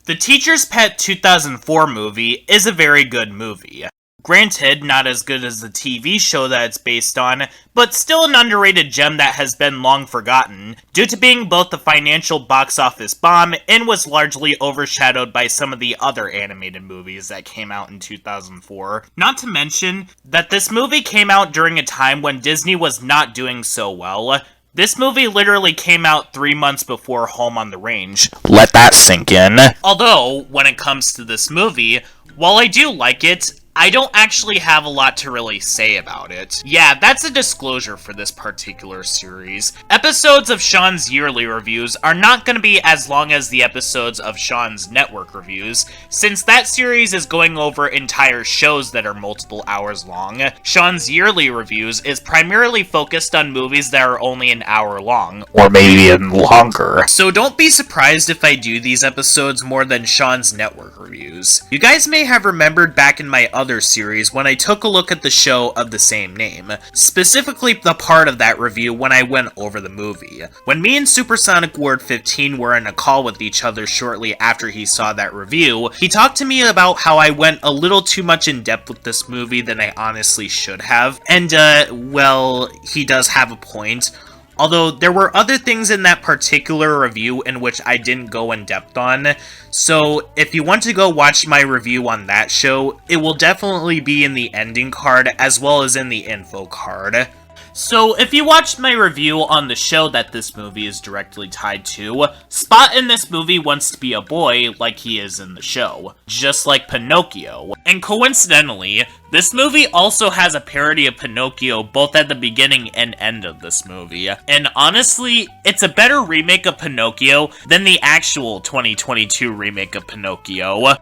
The Teacher's Pet 2004 movie is a very good movie. Granted, not as good as the TV show that it's based on, but still an underrated gem that has been long forgotten, due to being both a financial box office bomb and was largely overshadowed by some of the other animated movies that came out in 2004. Not to mention that this movie came out during a time when Disney was not doing so well. This movie literally came out 3 months before Home on the Range. Let that sink in. Although, when it comes to this movie, while I do like it, I don't actually have a lot to really say about it. Yeah, that's a disclosure for this particular series. Episodes of Sean's yearly reviews are not going to be as long as the episodes of Sean's network reviews, since that series is going over entire shows that are multiple hours long. Sean's yearly reviews is primarily focused on movies that are only an hour long, or maybe even longer. So don't be surprised if I do these episodes more than Sean's network reviews. You guys may have remembered back in my other series when I took a look at the show of the same name, specifically the part of that review when I went over the movie. When me and Supersonic Ward 15 were in a call with each other shortly after he saw that review, he talked to me about how I went a little too much in depth with this movie than I honestly should have, and well, he does have a point. Although, there were other things in that particular review in which I didn't go in depth on, so if you want to go watch my review on that show, it will definitely be in the ending card as well as in the info card. So, if you watched my review on the show that this movie is directly tied to, Spot in this movie wants to be a boy like he is in the show, just like Pinocchio. And coincidentally, this movie also has a parody of Pinocchio both at the beginning and end of this movie. And honestly, it's a better remake of Pinocchio than the actual 2022 remake of Pinocchio.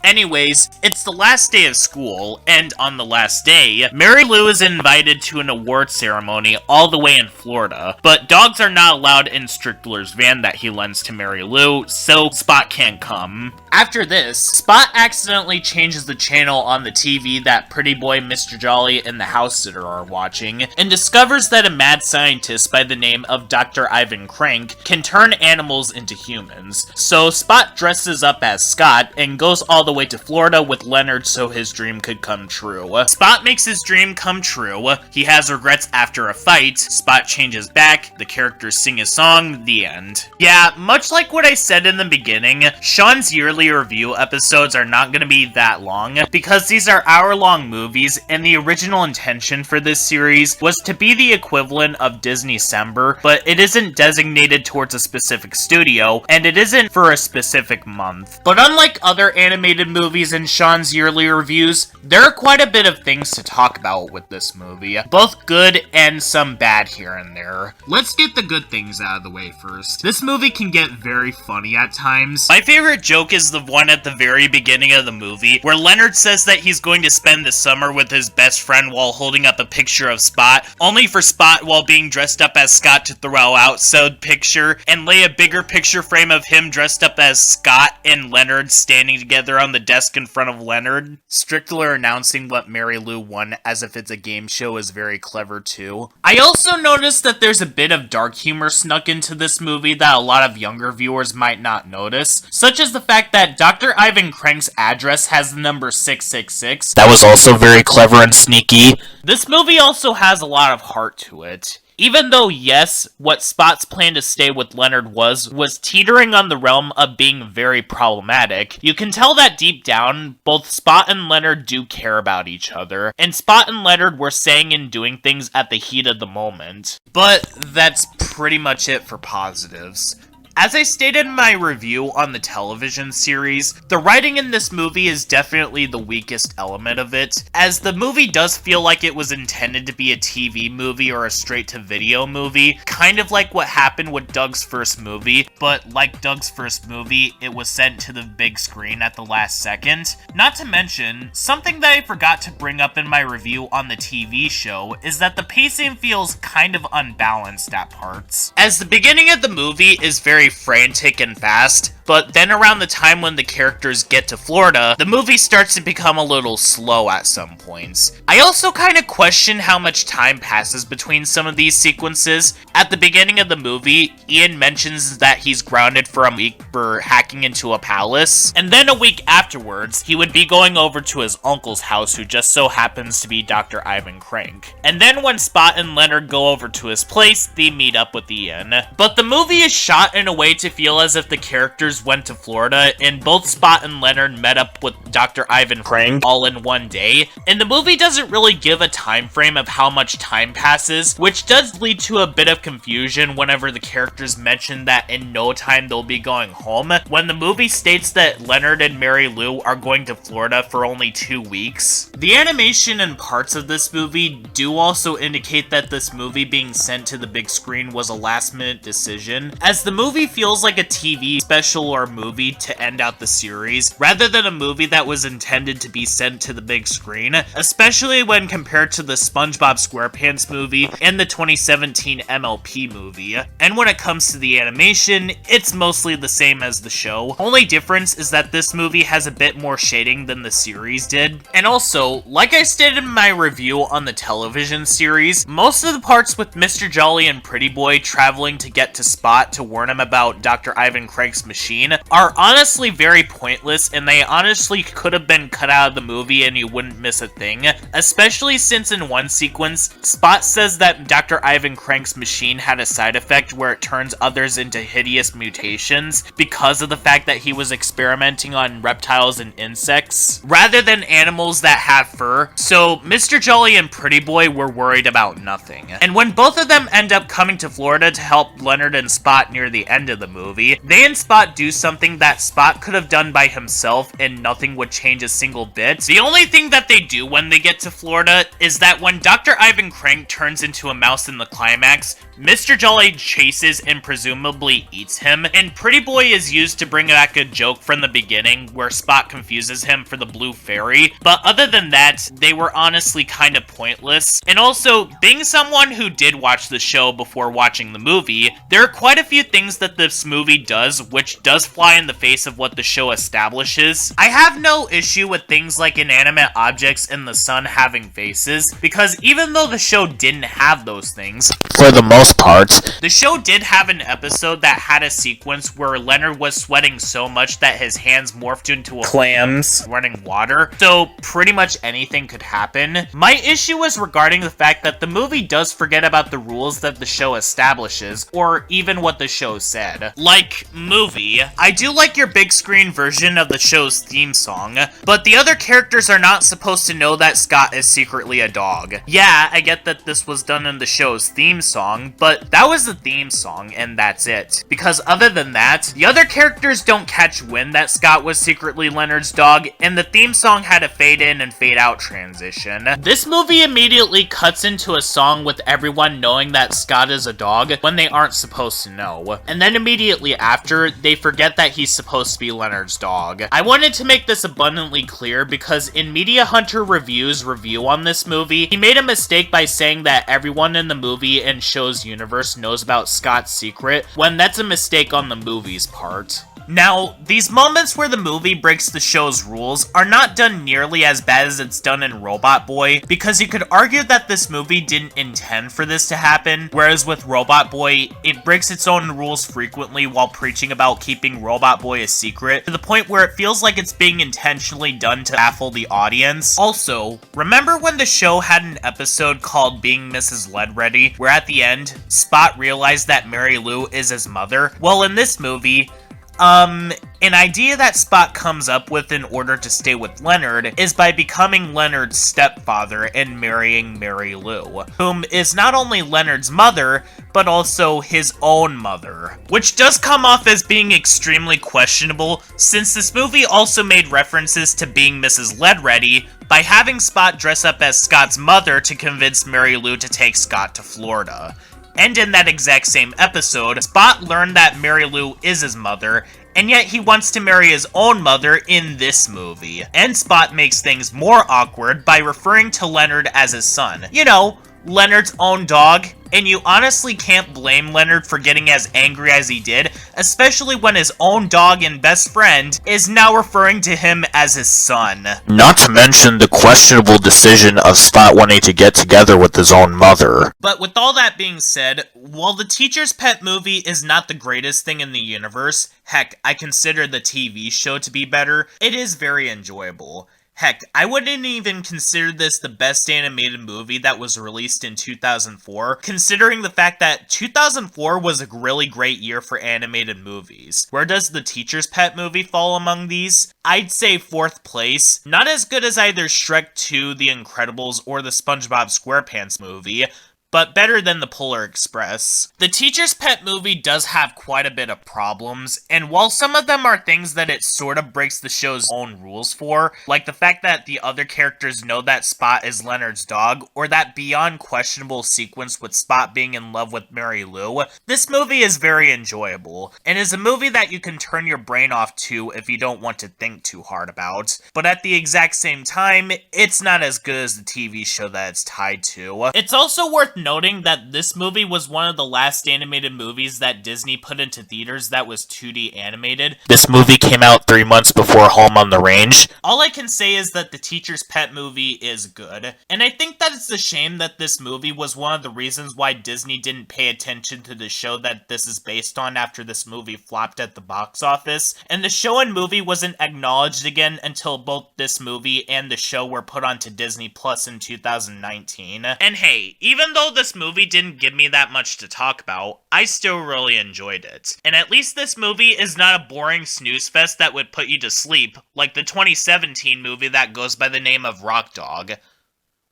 Anyways, it's the last day of school, and on the last day, Mary Lou is invited to an award ceremony all the way in Florida, but dogs are not allowed in Strickler's van that he lends to Mary Lou, so Spot can't come. After this, Spot accidentally changes the channel on the TV that Pretty Boy, Mr. Jolly, and the house sitter are watching, and discovers that a mad scientist by the name of Dr. Ivan Crank can turn animals into humans. So Spot dresses up as Scott and goes all the way to Florida with Leonard so his dream could come true. Spot makes his dream come true. He has regrets after a fight. Spot changes back. The characters sing a song. The end. Yeah, much like what I said in the beginning, Sean's yearly review episodes are not going to be that long because these are hour-long movies, and the original intention for this series was to be the equivalent of Disney-cember, but it isn't designated towards a specific studio, and it isn't for a specific month. But unlike other animated movies in Sean's yearly reviews, there are quite a bit of things to talk about with this movie, both good and some bad here and there. Let's get the good things out of the way first. This movie can get very funny at times. My favorite joke is the one at the very beginning of the movie, where Leonard says that he's going to spend the summer with his best friend while holding up a picture of Spot, only for Spot, while being dressed up as Scott, to throw out said picture and lay a bigger picture frame of him dressed up as Scott and Leonard standing together on the desk in front of Leonard. Strickler announcing what Mary Lou won as if it's a game show is very clever too. I also noticed that there's a bit of dark humor snuck into this movie that a lot of younger viewers might not notice, such as the fact that Dr. Ivan Crank's address has the number 666. That was also very clever and sneaky. This movie also has a lot of heart to it. Even though, yes, what Spot's plan to stay with Leonard was teetering on the realm of being very problematic, you can tell that deep down, both Spot and Leonard do care about each other, and Spot and Leonard were saying and doing things at the heat of the moment. But that's pretty much it for positives. As I stated in my review on the television series, the writing in this movie is definitely the weakest element of it, as the movie does feel like it was intended to be a TV movie or a straight-to-video movie, kind of like what happened with Doug's first movie, but like Doug's first movie, it was sent to the big screen at the last second. Not to mention, something that I forgot to bring up in my review on the TV show is that the pacing feels kind of unbalanced at parts. As the beginning of the movie is very frantic and fast, but then around the time when the characters get to Florida, the movie starts to become a little slow at some points. I also kind of question how much time passes between some of these sequences. At the beginning of the movie, Ian mentions that he's grounded for a week for hacking into a palace, and then a week afterwards, he would be going over to his uncle's house, who just so happens to be Dr. Ivan Crank. And then when Spot and Leonard go over to his place, they meet up with Ian. But the movie is shot in a way to feel as if the characters went to Florida, and both Spot and Leonard met up with Dr. Ivan Crank all in one day. And the movie doesn't really give a time frame of how much time passes, which does lead to a bit of confusion whenever the characters mention that in no time they'll be going home, when the movie states that Leonard and Mary Lou are going to Florida for only 2 weeks. The animation and parts of this movie do also indicate that this movie being sent to the big screen was a last-minute decision, as the movie feels like a TV special or movie to end out the series, rather than a movie that was intended to be sent to the big screen, especially when compared to the SpongeBob SquarePants movie and the 2017 MLP movie. And when it comes to the animation, it's mostly the same as the show. Only difference is that this movie has a bit more shading than the series did. And also, like I stated in my review on the television series, most of the parts with Mr. Jolly and Pretty Boy traveling to get to Spot to warn him about Dr. Ivan Crank's machine are honestly very pointless, and they honestly could have been cut out of the movie and you wouldn't miss a thing, especially since in one sequence, Spot says that Dr. Ivan Crank's machine had a side effect where it turns others into hideous mutations because of the fact that he was experimenting on reptiles and insects, rather than animals that have fur. So Mr. Jolly and Pretty Boy were worried about nothing. And when both of them end up coming to Florida to help Leonard and Spot near the end of the movie, they and Spot do something that Spot could have done by himself and nothing would change a single bit. The only thing that they do when they get to Florida is that when Dr. Ivan Crank turns into a mouse in the climax, Mr. Jolly chases and presumably eats him, and Pretty Boy is used to bring back a joke from the beginning where Spot confuses him for the blue fairy, but other than that, they were honestly kind of pointless. And also, being someone who did watch the show before watching the movie, there are quite a few things that this movie does which does fly in the face of what the show establishes. I have no issue with things like inanimate objects in the sun having faces, because even though the show didn't have those things, for the most part, the show did have an episode that had a sequence where Leonard was sweating so much that his hands morphed into clams running water, so pretty much anything could happen. My issue was regarding the fact that the movie does forget about the rules that the show establishes, or even what the show said. Like, movie, I do like your big screen version of the show's theme song, but the other characters are not supposed to know that Scott is secretly a dog. Yeah, I get that this was done in the show's theme song, but that was the theme song, and that's it. Because other than that, the other characters don't catch wind that Scott was secretly Leonard's dog, and the theme song had a fade in and fade out transition. This movie immediately cuts into a song with everyone knowing that Scott is a dog when they aren't supposed to know. And then immediately after, they forget that he's supposed to be Leonard's dog. I wanted to make this abundantly clear because in Media Hunter Review's review on this movie, he made a mistake by saying that everyone in the movie and show's universe knows about Scott's secret, when that's a mistake on the movie's part. Now, these moments where the movie breaks the show's rules are not done nearly as bad as it's done in Robot Boy, because you could argue that this movie didn't intend for this to happen, whereas with Robot Boy, it breaks its own rules frequently while preaching about keeping Robot Boy a secret, to the point where it feels like it's being intentionally done to baffle the audience. Also, remember when the show had an episode called Being Mrs. Leadready, where at the end, Spot realized that Mary Lou is his mother? Well, in this movie, an idea that Spot comes up with in order to stay with Leonard is by becoming Leonard's stepfather and marrying Mary Lou, whom is not only Leonard's mother, but also his own mother. Which does come off as being extremely questionable, since this movie also made references to Being Mrs. Leadready by having Spot dress up as Scott's mother to convince Mary Lou to take Scott to Florida. And in that exact same episode, Spot learned that Mary Lou is his mother, and yet he wants to marry his own mother in this movie. And Spot makes things more awkward by referring to Leonard as his son. You know, Leonard's own dog. and you honestly can't blame Leonard for getting as angry as he did, especially when his own dog and best friend is now referring to him as his son. Not to mention the questionable decision of Spot wanting to get together with his own mother. But with all that being said, while The Teacher's Pet movie is not the greatest thing in the universe, heck, I consider the TV show to be better, it is very enjoyable. Heck, I wouldn't even consider this the best animated movie that was released in 2004, considering the fact that 2004 was a really great year for animated movies. Where does The Teacher's Pet movie fall among these? I'd say 4th place. Not as good as either Shrek 2, The Incredibles, or the SpongeBob SquarePants movie, but better than the Polar Express. The Teacher's Pet movie does have quite a bit of problems, and while some of them are things that it sort of breaks the show's own rules for, like the fact that the other characters know that Spot is Leonard's dog, or that beyond questionable sequence with Spot being in love with Mary Lou, this movie is very enjoyable, and is a movie that you can turn your brain off to if you don't want to think too hard about. But at the exact same time, it's not as good as the TV show that it's tied to. It's also worth noting that this movie was one of the last animated movies that Disney put into theaters that was 2D animated. This movie came out 3 months before Home on the Range. All I can say is that the Teacher's Pet movie is good, and I think that it's a shame that this movie was one of the reasons why Disney didn't pay attention to the show that this is based on after this movie flopped at the box office, and the show and movie wasn't acknowledged again until both this movie and the show were put onto Disney Plus in 2019. And hey, even though this movie didn't give me that much to talk about, I still really enjoyed it. And at least this movie is not a boring snooze fest that would put you to sleep, like the 2017 movie that goes by the name of Rock Dog.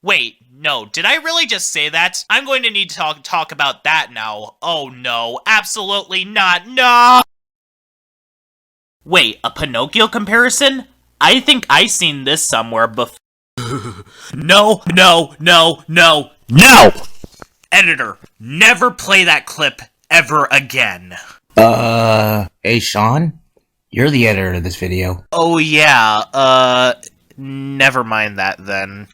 Wait, no, did I really just say that? I'm going to need to talk about that now. Oh no, absolutely not, no! Wait, a Pinocchio comparison? I think I seen this somewhere before. No! Editor, never play that clip ever again. Hey Sean? You're the editor of this video. Oh yeah, never mind that then.